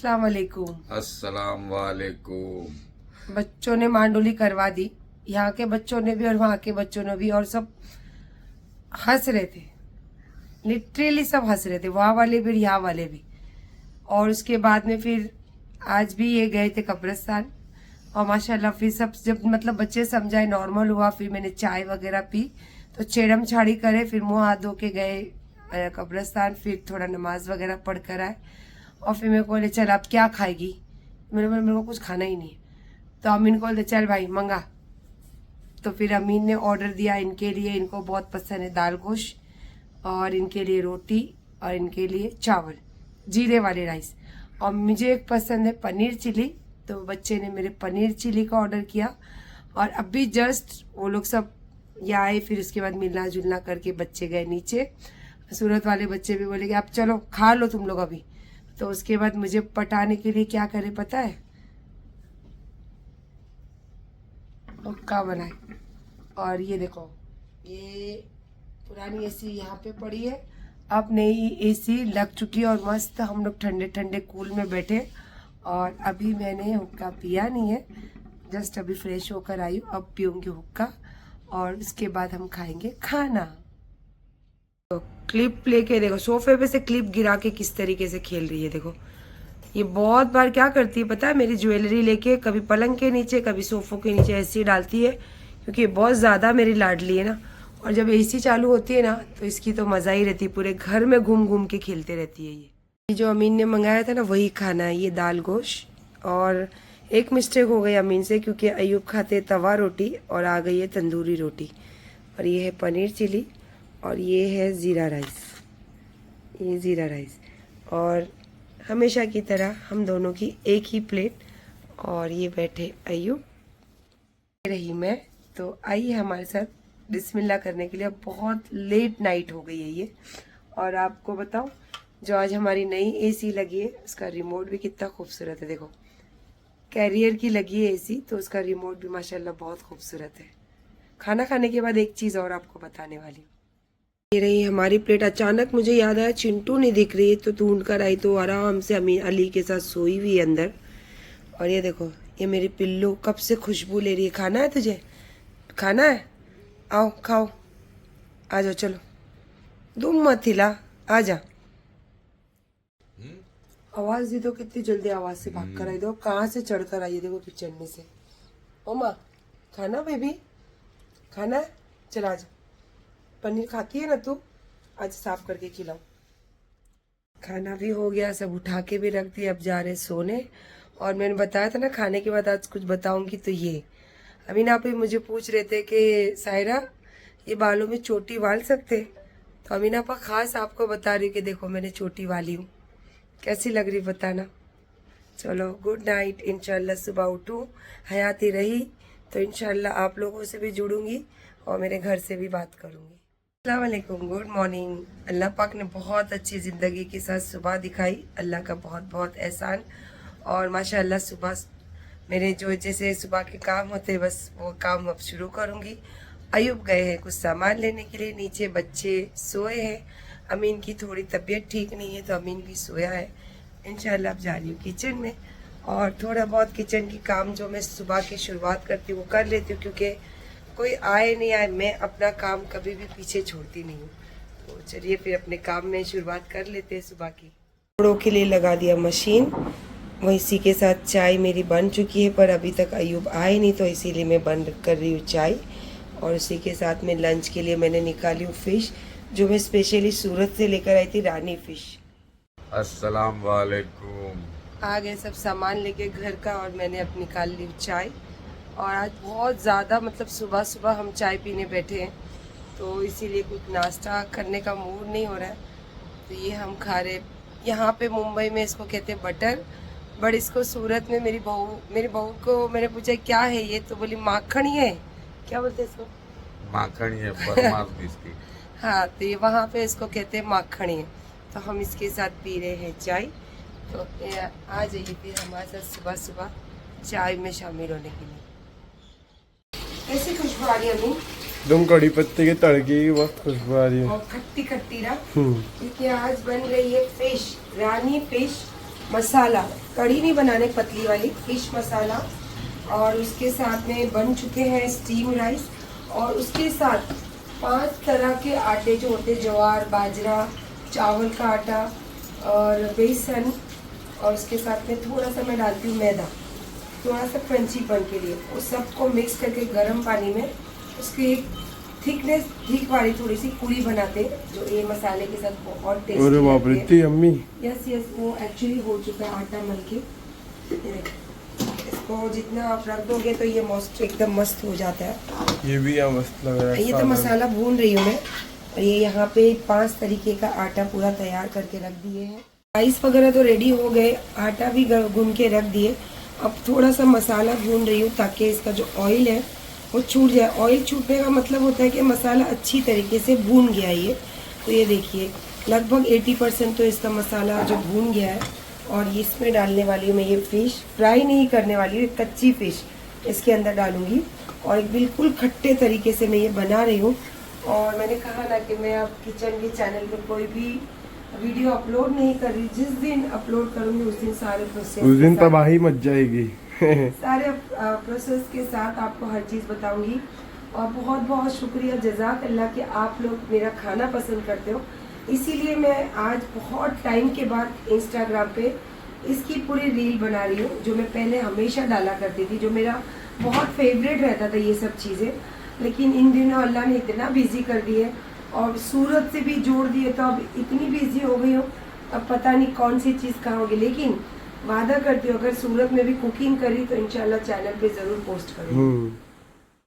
अस्सलाम वालेकुम। अस्सलाम वालेकुम। बच्चों ने मांडोली करवा दी, यहाँ के बच्चों ने भी और वहाँ के बच्चों ने भी, और सब हंस रहे थे, लिटरली सब हंस रहे थे, वहाँ वाले भी यहाँ वाले भी। और उसके बाद में फिर आज भी ये गए थे कब्रिस्तान, और माशाल्लाह फिर सब जब मतलब बच्चे समझाए, नॉर्मल हुआ, फिर मैंने चाय वगैरह पी, तो छेड़म छाड़ी करे, फिर मुँह हाथ धो के गए कब्रिस्तान, फिर थोड़ा नमाज वगैरह पढ़ कर आए। और फिर मेरे को बोले चल अब क्या खाएगी, मेरे को कुछ खाना ही नहीं है, तो अमीन को बोलते चल भाई मंगा। तो फिर अमीन ने ऑर्डर दिया इनके लिए, इनको बहुत पसंद है दाल गोश्त, और इनके लिए रोटी, और इनके लिए चावल जीरे वाले राइस, और मुझे एक पसंद है पनीर चिली, तो बच्चे ने मेरे पनीर चिली का ऑर्डर किया। और अभी जस्ट वो लोग सब यहाँ आए, फिर उसके बाद मिलना जुलना करके बच्चे गए नीचे। सूरत वाले बच्चे भी बोले कि आप चलो खा लो तुम लोग अभी। तो उसके बाद मुझे पटाने के लिए क्या करे पता है, हुक्का बनाए। और ये देखो, ये पुरानी एसी यहाँ पे पड़ी है, अब नई एसी लग चुकी है, और मस्त हम लोग ठंडे ठंडे कूल में बैठे। और अभी मैंने हुक्का पिया नहीं है, जस्ट अभी फ्रेश होकर आई हूँ, अब पीऊँगी हुक्का, और उसके बाद हम खाएंगे खाना। तो क्लिप लेके देखो, सोफे पे से क्लिप गिरा के किस तरीके से खेल रही है, देखो। ये बहुत बार क्या करती है पता है, मेरी ज्वेलरी लेके कभी पलंग के नीचे कभी सोफों के नीचे ऐसे ही डालती है, क्योंकि ये बहुत ज़्यादा मेरी लाडली है ना। और जब एसी चालू होती है ना, तो इसकी तो मज़ा ही रहती है, पूरे घर में घूम घूम के खेलते रहती है। ये जो अमीन ने मंगाया था ना, वही खाना है, ये दाल गोश्त। और एक मिस्टेक हो गई अमीन से, क्योंकि अयूब खाते तवा रोटी, और आ गई है तंदूरी रोटी। और ये है पनीर चिली, और ये है ज़ीरा राइस, ये ज़ीरा राइस। और हमेशा की तरह हम दोनों की एक ही प्लेट, और ये बैठे अयूब, रही मैं। तो आइए हमारे साथ बिस्मिल्लाह करने के लिए। बहुत लेट नाइट हो गई है ये। और आपको बताऊं, जो आज हमारी नई एसी लगी है, उसका रिमोट भी कितना खूबसूरत है, देखो। कैरियर की लगी है एसी, तो उसका रिमोट भी माशाल्लाह बहुत खूबसूरत है। खाना खाने के बाद एक चीज़ और आपको बताने वाली हूँ। ये रही हमारी प्लेट। अचानक मुझे याद आया चिंटू नहीं दिख रही है, तो ढूंढ कर आई, तो आराम से अमी अली के साथ सोई हुई है अंदर। और ये देखो, ये मेरी पिल्लू कब से खुशबू ले रही है। खाना है तुझे, खाना है, आओ खाओ, आ जाओ, चलो तुम मत हिला, आ जा। आवाज दी तो कितनी जल्दी आवाज से भाग कर आई, दो कहाँ से चढ़ कर आई, देखो किचन में से। ओ माँ, खाना बेबी, खाना है, चला जा। पनीर खाती है ना तू, आज साफ करके खिलाओ। खाना भी हो गया, सब उठा के भी रख दिया, अब जा रहे सोने। और मैंने बताया था ना खाने के बाद आज कुछ बताऊंगी, तो ये अमीन आप ही मुझे पूछ रहे थे कि सायरा ये बालों में चोटी वाल सकते, तो अमीन आपा खास आपको बता रही हूँ कि देखो मैंने चोटी वाली हूँ, कैसी लग रही बताना। चलो गुड नाइट, इंशाल्लाह सुबह उठूँ हयाती रही तो इंशाल्लाह आप लोगों से भी जुड़ूंगी, और मेरे घर से भी बात करूंगी। अस्सलाम वालेकुम, गुड मॉर्निंग। अल्लाह पाक ने बहुत अच्छी ज़िंदगी के साथ सुबह दिखाई, अल्लाह का बहुत बहुत एहसान। और माशाल्लाह सुबह मेरे जो जैसे सुबह के काम होते, बस वो काम अब शुरू करूँगी। अयूब गए हैं कुछ सामान लेने के लिए नीचे, बच्चे सोए हैं, अमीन की थोड़ी तबीयत ठीक नहीं है, तो अमीन भी सोया है। इंशाल्लाह अब जा रही हूँ किचन में, और थोड़ा बहुत किचन की काम जो मैं सुबह की शुरुआत करती हूँ वो कर लेती हूँ, क्योंकि कोई आए नहीं आए, मैं अपना काम कभी भी पीछे छोड़ती नहीं हूँ। तो चलिए फिर अपने काम में शुरुआत कर लेते हैं सुबह की। कपड़ों के लिए लगा दिया मशीन, वो इसी के साथ चाय मेरी बन चुकी है, पर अभी तक अयूब आए नहीं, तो इसीलिए मैं बंद कर रही हूँ चाय। और उसी के साथ में लंच के लिए मैंने निकाली हूँ फ़िश, जो मैं स्पेशली सूरत से लेकर आई थी, रानी फ़िश। अस्सलाम वालेकुम। आ गए सब सामान लेके घर का, और मैंने अब निकाल ली चाय। और आज बहुत ज़्यादा मतलब सुबह सुबह हम चाय पीने बैठे हैं, तो इसीलिए कुछ नाश्ता करने का मूड नहीं हो रहा है, तो ये हम खा रहे। यहाँ पे मुंबई में इसको कहते हैं बटर, बट इसको सूरत में मेरी बहू को मैंने पूछा क्या है ये, तो बोली माखन ही है, क्या बोलते हैं इसको, माखन है, बदमाश बिस्की। हाँ, तो ये वहाँ पे इसको कहते हैं माखन है। तो हम इसके साथ पी रहे हैं चाय। तो आ जाइए फिर हमारे साथ सुबह सुबह चाय में शामिल होने के लिए। कैसी खुशबू आ रही है अभी, एकदम कड़ी पत्ते के तड़के की बहुत खुशबू आ रही है। और खट्टी खट्टी ना, क्योंकि आज बन रही है फिश, रानी फिश, मसाला, कढ़ी नहीं बनाने, पतली वाली फिश मसाला, और उसके साथ में बन चुके हैं स्टीम राइस, और उसके साथ 5 तरह के आटे जो होते हैं, ज्वार, बाजरा, चावल का आटा और बेसन, और उसके साथ में थोड़ा सा मैं डालती हूँ मैदा, थोड़ा सा क्रंचीपन के लिए। उस सबको मिक्स करके गर्म पानी में उसकी एक थिकनेस, थिक वाली थोड़ी सी पूरी बनाते हैं, जो ये मसाले के साथ बहुत टेस्टी अरे बाप रे, लगती है। इतनी अम्मी। यस यस, वो एक्चुअली हो चुका है आटा मल के। ये देखो, इसको जितना आप रख दोगे तो ये मस्त, एकदम मस्त हो जाता है। ये भी यहाँ मस्त लग रहा है। ये तो मसाला भून रही हूँ मैं, और ये यहाँ पे 5 तरीके का आटा पूरा तैयार करके रख दिए हैं। राइस वगैरह तो रेडी हो गए, आटा भी गूंद के रख दिए। अब थोड़ा सा मसाला भून रही हूँ ताकि इसका जो ऑयल है वो छूट जाए। ऑयल छूटने का मतलब होता है कि मसाला अच्छी तरीके से भून गया है ये। तो ये देखिए लगभग 80% तो इसका मसाला जो भून गया है, और इसमें डालने वाली हूँ मैं ये फिश। फ्राई नहीं करने वाली हूँ, कच्ची फिश इसके अंदर डालूंगी, और एक बिल्कुल खट्टे तरीके से मैं ये बना रही हूँ। और मैंने कहा ना कि मैं अब किचन के चैनल पे कोई भी वीडियो अपलोड नहीं कर रही, जिस दिन अपलोड करूंगी उस दिन सारे प्रोसेस, उस दिन तबाही मच जाएगी। सारे प्रोसेस के साथ आपको हर चीज़ बताऊंगी। और बहुत बहुत शुक्रिया, जज़ाक अल्लाह कि आप लोग मेरा खाना पसंद करते हो। इसीलिए मैं आज बहुत टाइम के बाद इंस्टाग्राम पे इसकी पूरी रील बना रही हूँ, जो मैं पहले हमेशा डाला करती थी, जो मेरा बहुत फेवरेट रहता था ये सब चीज़ें। लेकिन इन दिनों अल्लाह ने इतना बिजी कर दिए और सूरत से भी जोड़ दिए, तो अब इतनी बिजी हो गई हूँ, अब पता नहीं कौन सी चीज़ कहाँ होगी। लेकिन वादा करती हूँ अगर सूरत में भी कुकिंग करी तो इंशाल्लाह चैनल पे ज़रूर पोस्ट करूँगी।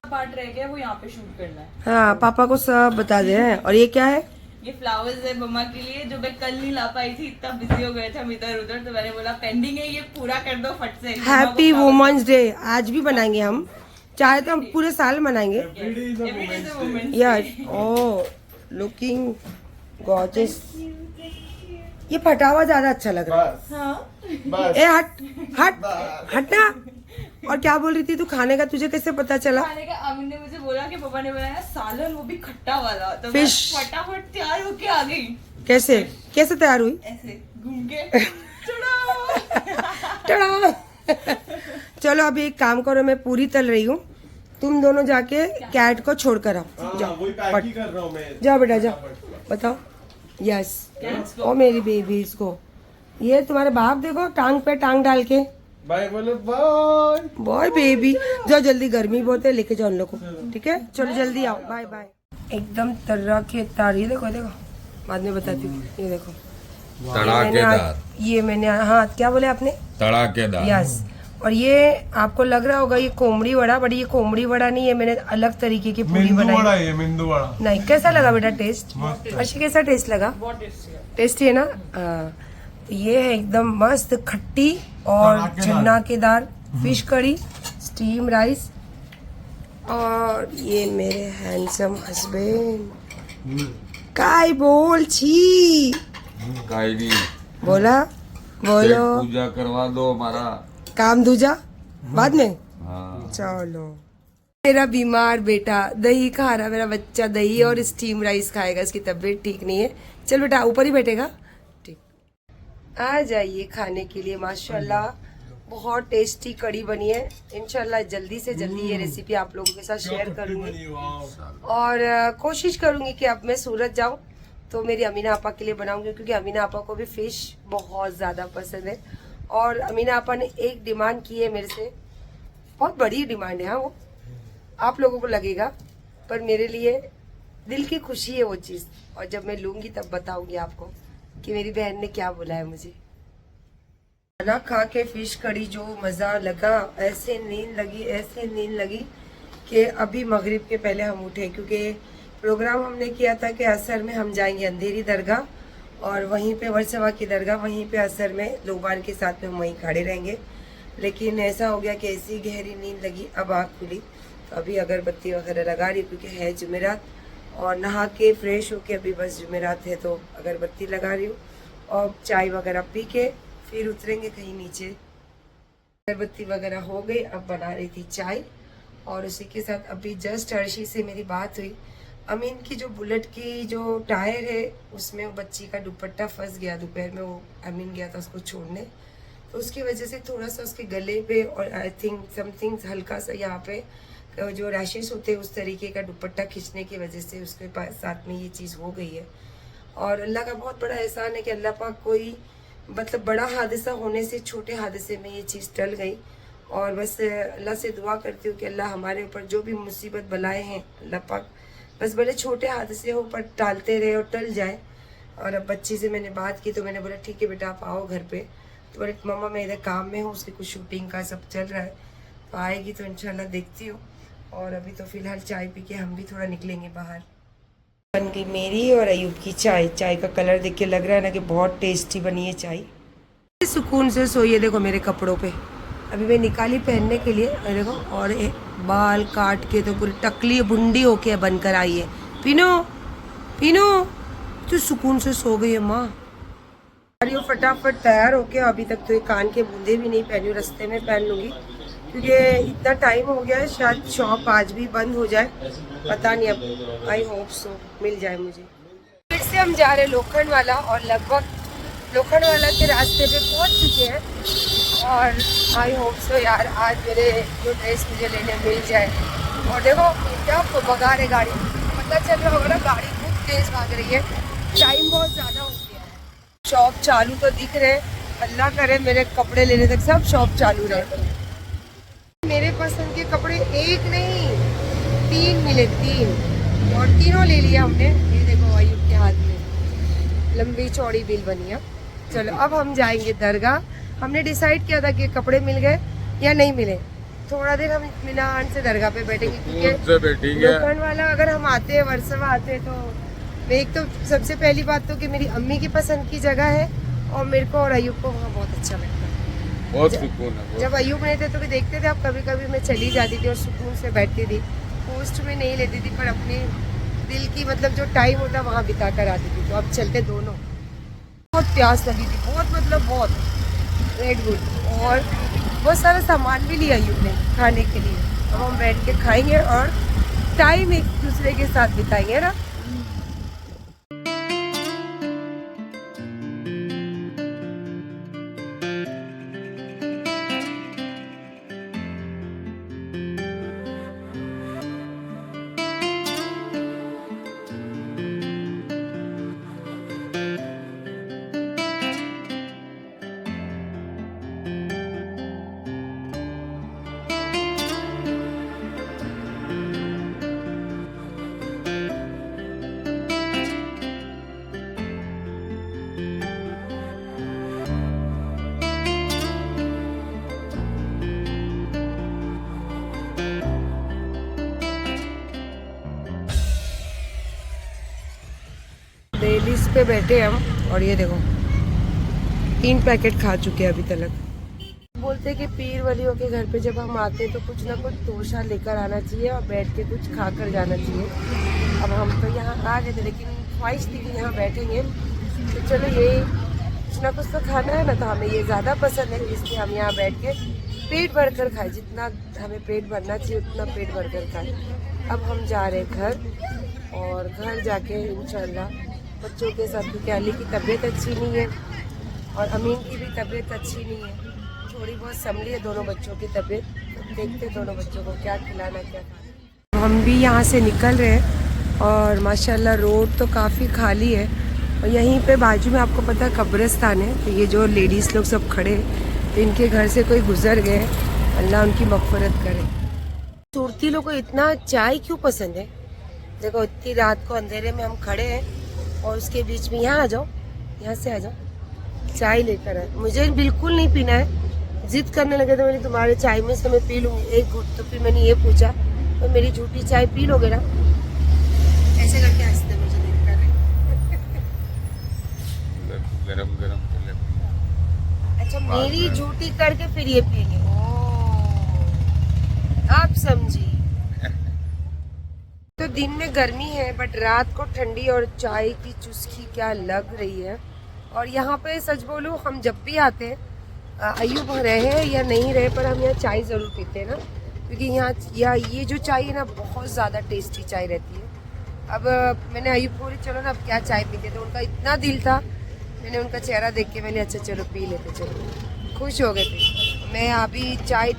पार्ट रह गया वो यहाँ पे शूट करना है। हाँ, पापा को सब बता दे हैं। और ये क्या है? ये फ्लावर्स है मम्मा के लिए, जो मैं कल नहीं ला पाई थी, इतना बिजी हो गए थे हम इधर उधर, तो मैंने बोला पेंडिंग है, ये पूरा कर दो फट से। हैप्पी वुमेन्स डे आज भी मनाएंगे हम, चाहे तो हम पूरे साल मनाएंगे। यस, ओह लुकिंग गॉर्जियस। ये फटा हुआ ज्यादा अच्छा लग रहा है। हाँ। ए हट हट हटना। और क्या बोल रही थी तू खाने का, तुझे कैसे पता चला? खाने का अमिन ने मुझे बोला कि पापा ने बनाया सालन, वो भी खट्टा वाला, तो मैं फिश। फटाफट तैयार होके आ गई। कैसे कैसे तैयार हुई? ऐसे घूम के टड़ा। चलो अभी एक काम करो, मैं पूरी तल रही हूँ, तुम दोनों जाके कैट को छोड़ कर आओ। जाओ वही पैक ही कर रहा हूँ मैं। जाओ बेटा जाओ, बताओ। यस, ओ मेरी बेबी, इसको ये तुम्हारे बाप देखो टांग पे टांग डाल के। बाय बोलो, बाय बॉय बेबी, जाओ जल्दी, गर्मी बहुत है, लेके जाओ उन लोग को, ठीक है? चलो जल्दी आओ, बाय बाय। एकदम तर्रा के तार, ये देखो देखो, बाद में बताती हूँ। ये देखो तड़ाकेदार, ये मैंने हाँ क्या बोले आपने? तड़ाकेदार। यस। और ये आपको लग रहा होगा ये कोमड़ी वड़ा, बट ये कोमड़ी वड़ा नहीं है, मैंने अलग तरीके की पूरी मेंदू बनाई। वड़ा है, मेंदू वड़ा। नहीं, कैसा लगा बेटा टेस्ट? अच्छी, कैसा टेस्ट लगा? बहुत टेस्टी है। टेस्टी है ना? हाँ। तो ये है एकदम मस्त खट्टी और चन्नाकेदार फिश कड़ी, स्टीम राइस, और ये मेरे हैंडसम हस्बैंड काय बोल छी कायरी बोला, बोलो पूजा करवा दो हमारा। काम दूजा बाद में। हाँ। चलो, मेरा बीमार बेटा दही खा रहा, मेरा बच्चा दही और स्टीम राइस खाएगा, इसकी तबीयत ठीक नहीं है। चल बेटा ऊपर ही बैठेगा, ठीक। आ जाइए खाने के लिए। माशाल्लाह बहुत टेस्टी कड़ी बनी है। इंशाल्लाह जल्दी से जल्दी ये रेसिपी आप लोगों के साथ शेयर करूंगी, और कोशिश करूंगी कि अब मैं सूरत जाऊं तो मेरी अमीना आपा के लिए बनाऊंगी, क्योंकि अमीना आपा को भी फिश बहुत ज़्यादा पसंद है। और अमीना आपा ने एक डिमांड की है मेरे से, बहुत बड़ी डिमांड है। हाँ, वो आप लोगों को लगेगा, पर मेरे लिए दिल की खुशी है वो चीज़, और जब मैं लूँगी तब बताऊंगी आपको कि मेरी बहन ने क्या बोला है मुझे। खाना खा के फिश कड़ी जो मज़ा लगा, ऐसे नींद लगी कि अभी मगरिब के पहले हम उठे, क्योंकि प्रोग्राम हमने किया था कि असर में हम जाएंगे अंधेरी दरगाह, और वहीं पे वर्सवा की दरगाह, वहीं पे असर में लोबान के साथ में हम वहीं खड़े रहेंगे। लेकिन ऐसा हो गया कि ऐसी गहरी नींद लगी, अब आँख खुली तो अभी अगरबत्ती वगैरह लगा रही, क्योंकि है जुमेरात, और नहा के फ्रेश होके अभी बस जुमेरात है तो अगरबत्ती लगा रही हूँ, और चाय वगैरह पी के फिर उतरेंगे कहीं नीचे। अगरबत्ती वगैरह हो गई, अब बना रही थी चाय, और उसी के साथ अभी जस्ट अर्शी से मेरी बात हुई। अमीन की जो बुलेट की जो टायर है उसमें वो बच्ची का दुपट्टा फंस गया, दोपहर में वो अमीन गया था उसको छोड़ने, तो उसकी वजह से थोड़ा सा उसके गले पे और आई थिंक समथिंग हल्का सा यहाँ पे जो रैशेस होते हैं उस तरीके का दुपट्टा खींचने की वजह से उसके साथ में ये चीज़ हो गई है। और अल्लाह का बहुत बड़ा एहसान है कि अल्लाह पाक कोई मतलब बड़ा हादसा होने से छोटे हादसे में ये चीज़ टल गई। और बस अल्लाह से दुआ करती हूँ कि अल्लाह हमारे ऊपर जो भी मुसीबत बलाए हैं अल्लाह पाक बस भले छोटे हादसे हो पर टालते रहे और टल जाए। और अब बच्ची से मैंने बात की तो मैंने बोला ठीक है बेटा आप आओ घर पे। तो बोले मम्मा मैं इधर काम में हूँ, उसकी कुछ शूटिंग का सब चल रहा है, तो आएगी तो इंशाल्लाह देखती हूँ। और अभी तो फिलहाल चाय पी के हम भी थोड़ा निकलेंगे बाहर। बन गई मेरी और अयूब की चाय। चाय का कलर देख के लग रहा है ना कि बहुत टेस्टी बनी है चाय। सुकून से सोइए। देखो मेरे कपड़ों पे अभी मैं निकाली पहनने के लिए, देखो। और बाल काट के तो पूरी टकली बुंडी होके बनकर आई है। पीनो पीनो तो सुकून से सो गई है माँ। और ये फटाफट तैयार होके, अभी तक तो ये कान के बूंदे भी नहीं पहनी, रास्ते में पहन लूँगी क्योंकि इतना टाइम हो गया है। शायद शॉप आज भी बंद हो जाए, पता नहीं, अब आई होप सो मिल जाए मुझे। फिर से हम जा रहे हैं लोखंड वाला और लगभग लोखंड वाला के रास्ते पे पहुंच चुके हैं। और आई होप सो यार आज मेरे जो ड्रेस मुझे लेने मिल जाए। और देखो क्या भगा रहे गाड़ी, पता चल रहा होगा ना गाड़ी बहुत तेज भाग रही है, टाइम बहुत ज़्यादा हो गया है। शॉप चालू तो दिख रहे, अल्लाह करे मेरे कपड़े लेने तक सब शॉप चालू रहे। मेरे पसंद के कपड़े एक नहीं 3 मिले, 3 और तीनों ले लिया हमने। ये देखो अयूब के हाथ में लंबी चौड़ी बिल बनी है। चलो अब हम जाएंगे दरगाह। हमने डिसाइड किया था कि कपड़े मिल गए या नहीं मिले, थोड़ा देर हम इत्मीनान से दरगाह पे बैठेंगे क्योंकि लोखंड वाला अगर हम आते हैं वर्सवा आते हैं तो एक तो सबसे पहली बात तो कि मेरी अम्मी की पसंद की जगह है और मेरे को और अयूब को वहाँ बहुत अच्छा लगता है। बहुत सुकून है। जब अयूब नहीं थे तो भी देखते थे, अब कभी कभी मैं चली जाती थी और सुकून से बैठती थी। पोस्ट में नहीं लेती थी पर अपने दिल की मतलब जो टाइम होता वहाँ बिता कर आती थी। तो अब चलते दोनों। बहुत प्यास लगी थी, बहुत मतलब बहुत रेड बुल और बहुत सारा सामान भी लिया अयूब ने खाने के लिए। अब हम बैठ के खाएंगे और टाइम एक दूसरे के साथ बिताएंगे ना। डेलीज पे बैठे हम और ये देखो 3 पैकेट खा चुके हैं अभी तक। बोलते कि पीर वलियों के घर पे जब हम आते हैं तो कुछ ना कुछ तोशा लेकर आना चाहिए और बैठ के कुछ खा कर जाना चाहिए। अब हम तो यहाँ आ गए थे लेकिन ख्वाहिश थी कि यहाँ बैठेंगे तो चलो ये कुछ ना कुछ तो खाना है ना, तो हमें ये ज़्यादा पसंद है इसलिए हम यहाँ बैठ के पेट भर कर खाए। जितना हमें पेट भरना चाहिए उतना पेट भर कर खाए। अब हम जा रहे हैं घर और घर जाके इंशाल्लाह बच्चों के साथ, क्योंकि अली की तबीयत अच्छी नहीं है और अमीन की भी तबीयत अच्छी नहीं है, थोड़ी बहुत संभली है दोनों बच्चों की तबीयत। तो देखते दोनों बच्चों को क्या खिलाना क्या खाना। हम भी यहाँ से निकल रहे हैं और माशाल्लाह रोड तो काफ़ी खाली है और यहीं पे बाजू में आपको पता है कब्रिस्तान है। तो ये जो लेडीज़ लोग सब खड़े तो इनके घर से कोई गुजर गए, अल्लाह उनकी मग़फ़िरत करे। सूरती लोगों को इतना चाय क्यों पसंद है? देखो इतनी रात को अंधेरे में हम खड़े हैं और उसके बीच में यहाँ आ जाओ, यहाँ से आ जाओ, चाय लेकर आए। मुझे बिल्कुल नहीं पीना है, जिद करने लगे तो मैंने तुम्हारे चाय में से मैं पी लूँगी एक घुट। तो फिर मैंने ये पूछा तो मेरी झूठी चाय पी लोगे ना? ऐसे करके हंसते मुझे देखकर। गरम गरम अच्छा मेरी झूठी करके फिर ये पिएंगे। आप समझी। तो दिन में गर्मी है बट रात को ठंडी और चाय की चुस्की क्या लग रही है। और यहाँ पे सच बोलूँ हम जब भी आते हैं, अयूब रहे या नहीं रहे, पर हम यहाँ चाय ज़रूर पीते हैं ना, क्योंकि यहाँ ये जो चाय है ना बहुत ज़्यादा टेस्टी चाय रहती है। अब मैंने अयूब को बोली चलो ना अब क्या चाय पीते, तो उनका इतना दिल था, मैंने उनका चेहरा देख के मैंने अच्छा चलो पी लेते। चलो खुश हो गए थे। मैं अभी चाय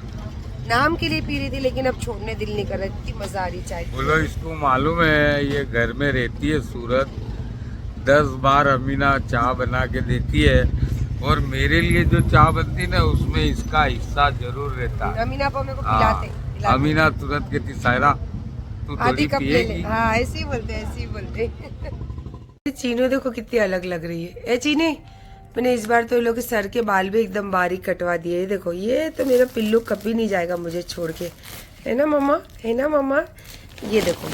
नाम के लिए पी रही थी, लेकिन अब छोड़ने दिल नहीं कर रहा, इतनी मजा आ रही चाय की। बोलो इसको मालूम है ये घर में रहती है सूरत, 10 बार अमीना चाय बना के देती है और मेरे लिए जो चाय बनती ना उसमें इसका हिस्सा जरूर रहता है। अमीना को मेरे को हाँ, पिलाते। अमीना तुरंत कहती सायरा तू आधी थोड़ी कप ले ले। पिएगी। हाँ ऐसे ही बोलते, ऐसे ही बोलते। चीनू देखो कितनी अलग लग रही है। ए चीनी, मैंने इस बार तो ये लोग के सर के बाल भी एकदम बारीक कटवा दिए। देखो ये तो मेरा पिल्लू कभी नहीं जाएगा मुझे छोड़ के, है ना मम्मा, है ना मम्मा। ये देखो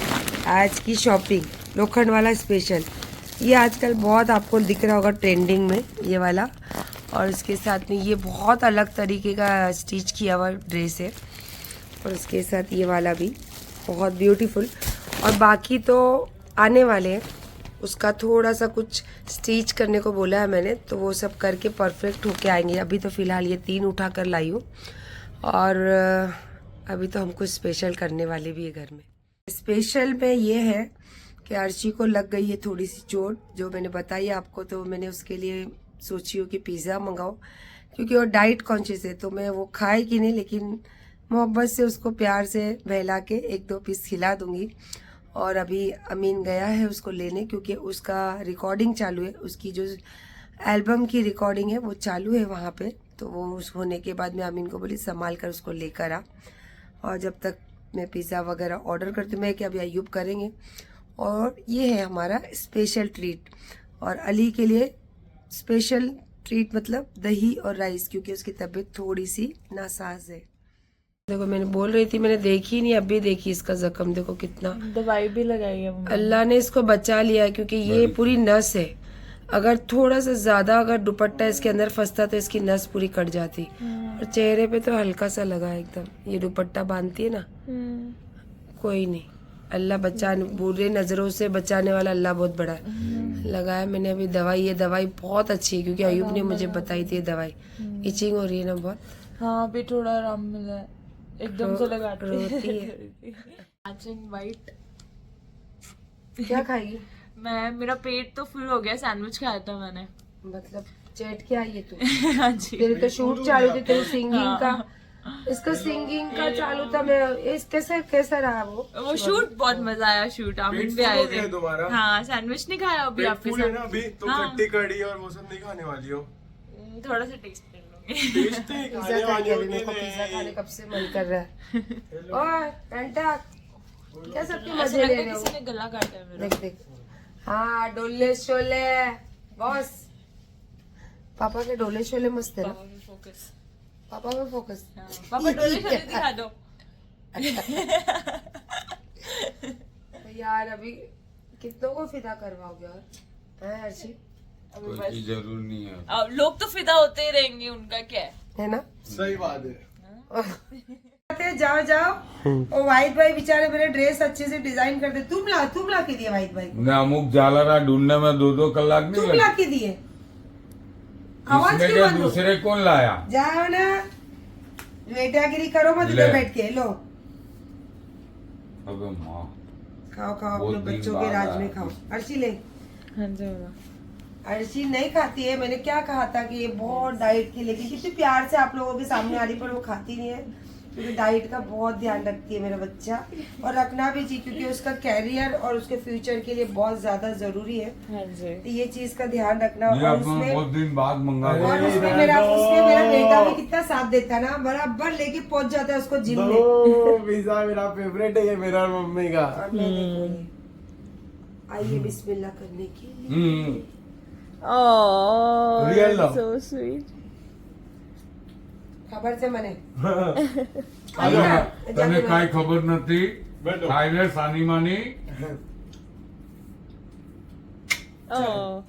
आज की शॉपिंग, लोखंड वाला स्पेशल। ये आजकल बहुत आपको दिख रहा होगा ट्रेंडिंग में ये वाला, और इसके साथ में ये बहुत अलग तरीके का स्टिच किया हुआ ड्रेस है, और इसके साथ ये वाला भी बहुत ब्यूटीफुल। और बाकी तो आने वाले हैं, उसका थोड़ा सा कुछ स्टिच करने को बोला है मैंने, तो वो सब करके परफेक्ट होके आएंगे। अभी तो फ़िलहाल ये 3 उठा कर लाई हूँ, और अभी तो हम कुछ स्पेशल करने वाले भी है घर में। स्पेशल में ये है कि अर्शी को लग गई है थोड़ी सी चोट, जो मैंने बताई आपको, तो मैंने उसके लिए सोची हूँ कि पिज़्ज़ा मंगाओ, क्योंकि वो डाइट कॉन्शियस है। तो मैं वो खाए कि नहीं, लेकिन मोहब्बत से उसको प्यार से बहला के 1-2 पीस खिला दूंगी। और अभी अमीन गया है उसको लेने, क्योंकि उसका रिकॉर्डिंग चालू है, उसकी जो एल्बम की रिकॉर्डिंग है वो चालू है वहाँ पे। तो वो उस होने के बाद मैं अमीन को बोली संभाल कर उसको लेकर आ, और जब तक मैं पिज़्ज़ा वगैरह ऑर्डर करती हूँ, मैं कि अभी अयूब करेंगे। और ये है हमारा स्पेशल ट्रीट, और अली के लिए स्पेशल ट्रीट मतलब दही और राइस, क्योंकि उसकी तबीयत थोड़ी सी नासाज है। देखो मैंने बोल रही थी, मैंने देखी नहीं, अभी देखी इसका जख्म, देखो कितना दवाई भी लगाई है मम्मा। अल्लाह ने इसको बचा लिया है, क्योंकि ये पूरी नस है। अगर थोड़ा सा ज्यादा अगर दुपट्टा इसके अंदर फंसता तो इसकी नस पूरी कट जाती। और चेहरे पे तो हल्का सा लगा है एकदम, ये दुपट्टा बांधती है ना, कोई नहीं, अल्लाह बचाने, बुरे नजरों से बचाने वाला अल्लाह बहुत बड़ा है। लगाया मैंने अभी दवाई, ये दवाई बहुत अच्छी है, क्योंकि अयूब ने मुझे बताई थी ये दवाई। इचिंग हो रही है ना बहुत? हाँ अभी थोड़ा आराम मिला है, एकदम से लगाती रोती है। Matching white. क्या खाएगी? मैं, मेरा पेट तो फुल हो गया, सैंडविच खाया था मैंने। मतलब चैट के आई है तू? हाँ जी। तेरे तो शूट चालू थी, तेरी सिंगिंग का, इसका सिंगिंग का चालू था। मैं इस कैसा रहा वो शूट? बहुत मजा आया शूट, आमिर भी आए थे। तुम्हारा? हाँ सैंडविच नहीं खाया अभी आपके फूल है ना साथ? अभी, तुम हाँ। खट्टी कड़ी और वो सब नहीं खाने वाली हो? थोड़ा सा टेस्ट कर लूंगी। टेस्ट ही पिज्जा खाने वाली खाएंगे हो अभी, मेरे को कि पिज्जा खाने नहीं? कब से मन कर रहा है। और घंटा क्या सबके ऐसा मजे लग ले रहा है रहे हो? किसी ने गला काटा है मेरा। देख देख, हाँ डोले शोले बॉस, पापा के डोले शोले मस्त है ना। पापा पे फोकस। पापा में फोकस। हाँ, पापा डोले शोले दिखा दो। तो यार अभी कितनों को फिदा करवाओगे और, हैं अर्शी? कोई जरूर नहीं है। अब लोग तो फिदा होते ही रहेंगे, उनका क्या है ना? सही बात है। जाओ जाओ, ओ वाहिद भाई बेचारे मेरे ड्रेस अच्छे से डिजाइन करते। तुम ला के दिए वाहिद भाई को? मैं अमुक जाला रहा ढूंढने में 2-2 कलाक नहीं तुम लगे। ला के दिए? आवाज इसमें क्यों क्या बंद हो? दूसरे कौन लाया? जाओ ना, बेटागिरी करो मत ले। इधर बैठ के। लो अबे माँ, खाओ खाओ, बहुत अपने दिन बच्चों के बाद राज आया में खाओ। अर्शी ले। हाँ जी मामा। अर्शी नहीं खाती है, मैंने क्या कहा था कि ये बहुत डाइट की, लेकिन कितने प्यार से आप लोगों के सामने आ रही, पर वो खाती नहीं है, क्योंकि डाइट का बहुत ध्यान रखती है मेरा बच्चा, और रखना भी चाहिए, क्योंकि उसका कैरियर और उसके फ्यूचर के लिए बहुत ज्यादा जरूरी है। हाँ जी। तो ये चीज का ध्यान रखना। ये और अपना उसमें बहुत दिन बाद मंगा और लिया। उसमें मेरा बेटा भी कितना साथ देता है ना, बराबर लेके पहुंच जाता है उसको जिम में। दो पिज्जा मेरा फेवरेट है, ये मेरा और मम्मी का। और मैं देखो ये, आइए बिस्मिल्लाह करने की। ओह Real love. so sweet. ખબર છે મને. તને કાઈ ખબર નથી, બેઠો. ખાઈને સાની માની Oh.